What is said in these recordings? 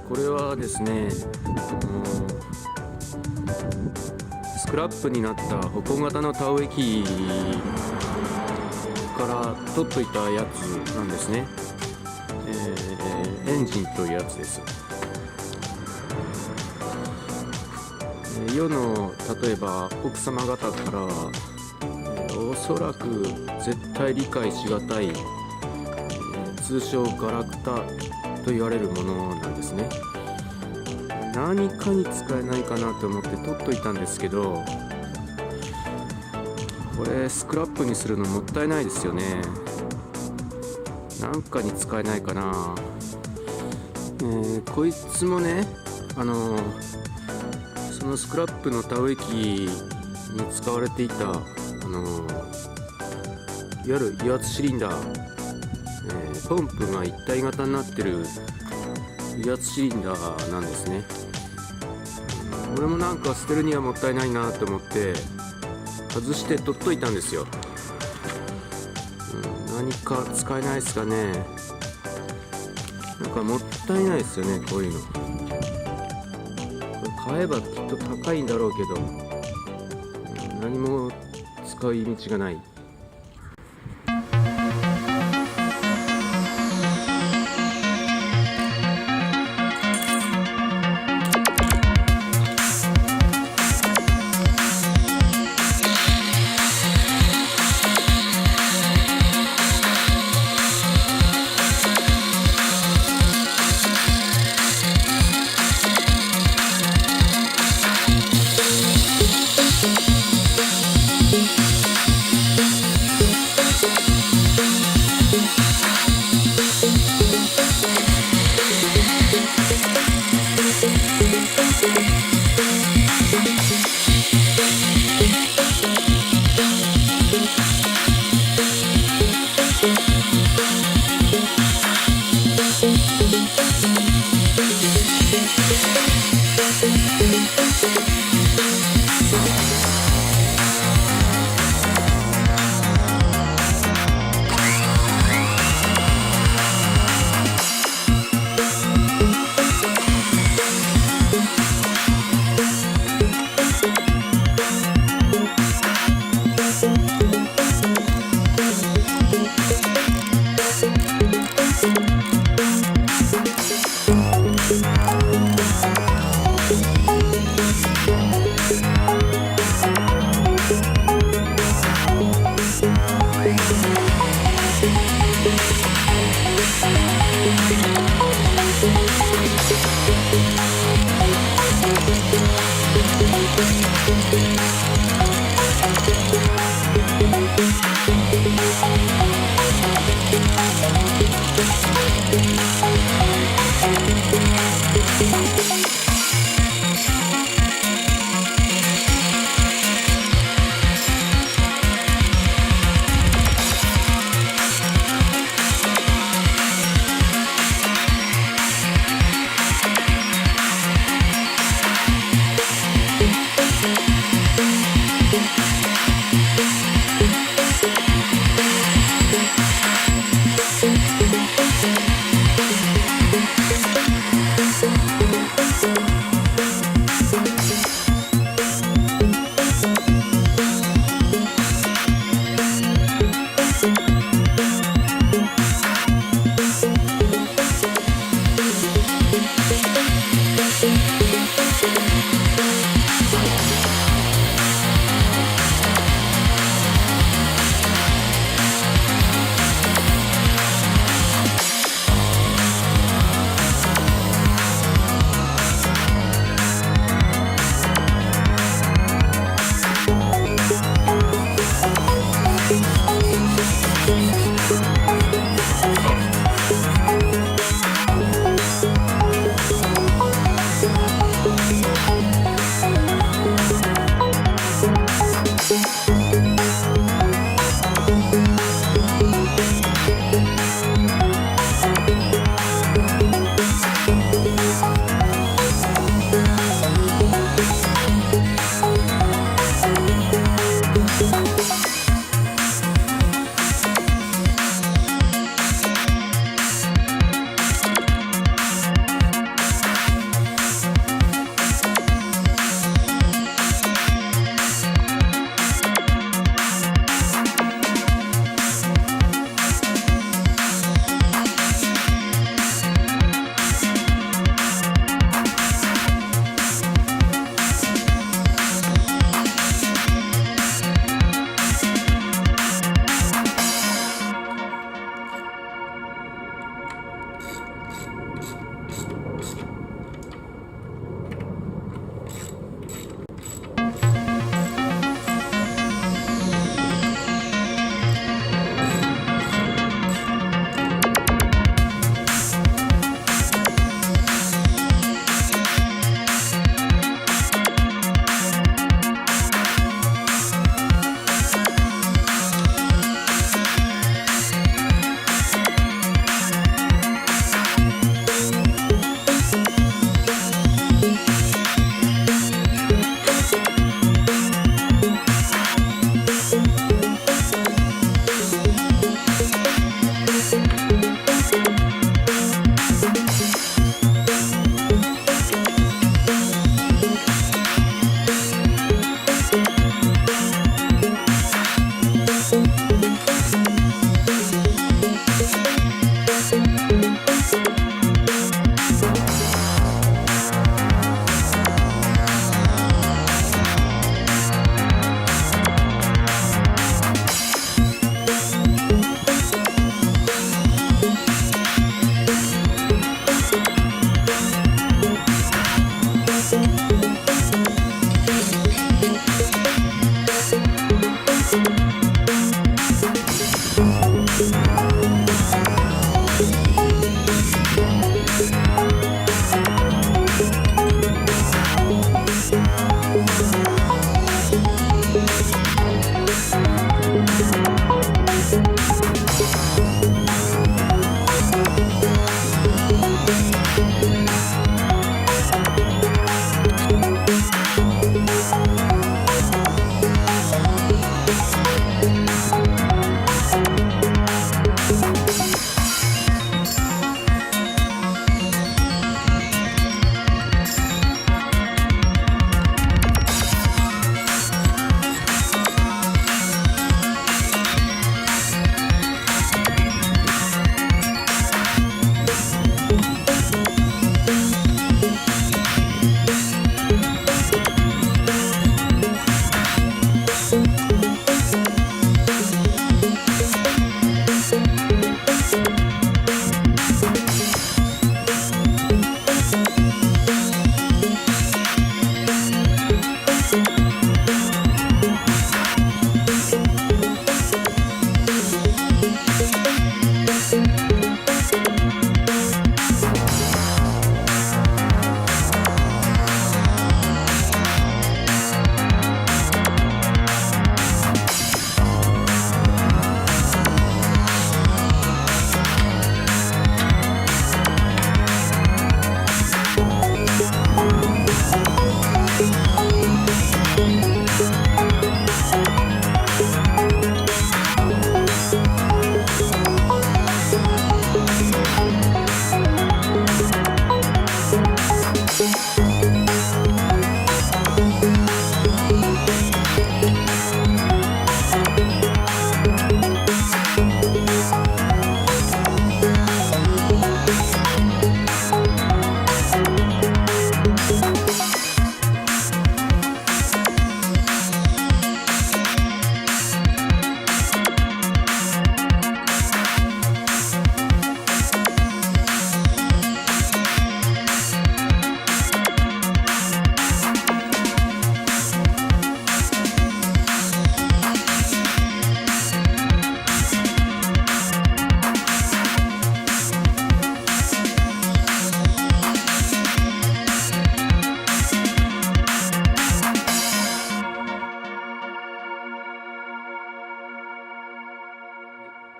これはですね、スクラップになった歩行型の田植え機から取っといたやつなんですね。エンジンというやつです。世の例えば奥様方からおそらく絶対理解しがたい、通称ガラクタと言われるものなんですね。何かに使えないかなと思って取っといたんですけど、これスクラップにするのもったいないですよね。なんかに使えないかな。こいつもね、そのスクラップの田植え機に使われていたいわゆる油圧シリンダー、ポンプが一体型になってる油圧シリンダーなんですね。俺もなんか捨てるにはもったいないなと思って外して取っといたんですよ。何か使えないですかね。なんかもったいないですよね、こういうの。これ買えばきっと高いんだろうけど、何も使う意味がない。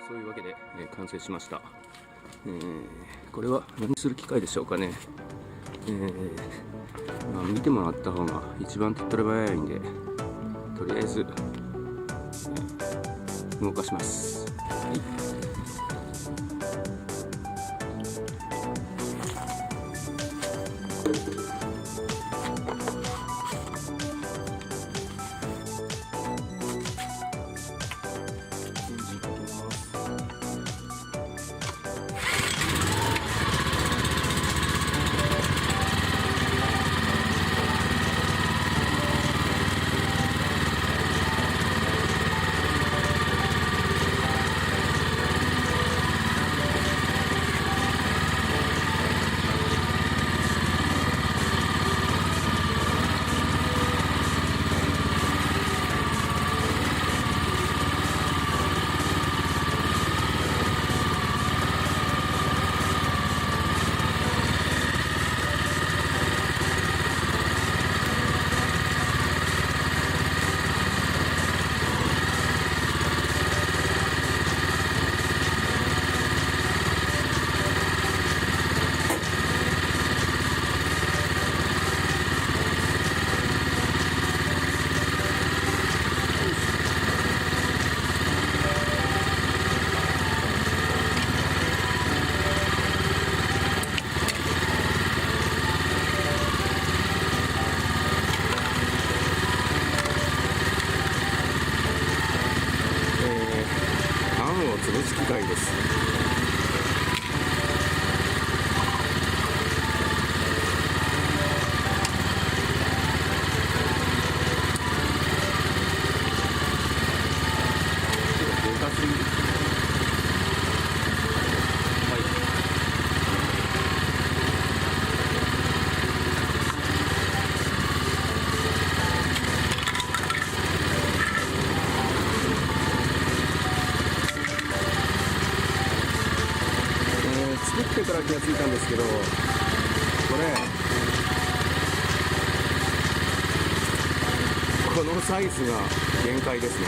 そういうわけで、完成しました。これは何する機械でしょうかね。見てもらった方が一番手っ取り早いんで、とりあえず、動かします。はい。潰す機械です。作ってから気がついたんですけど、これのサイズが限界ですね。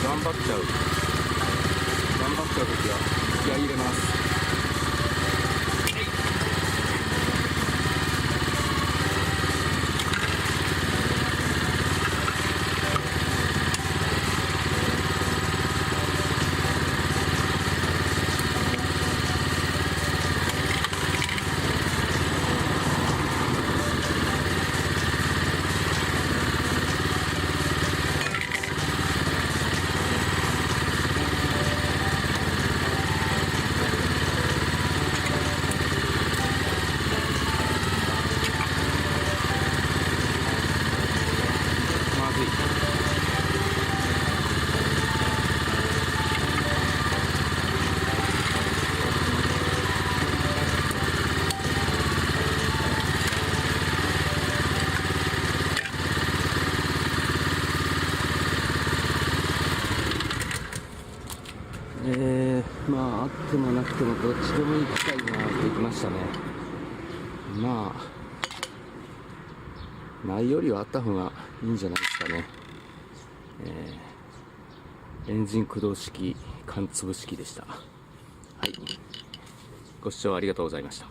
頑張っちゃうときは気合い入れます。まああってもなくてもどっちでもいい機会ができましたね。まあないよりはあった方がいいんじゃないですかね。エンジン駆動式缶潰式でした。はい、ご視聴ありがとうございました。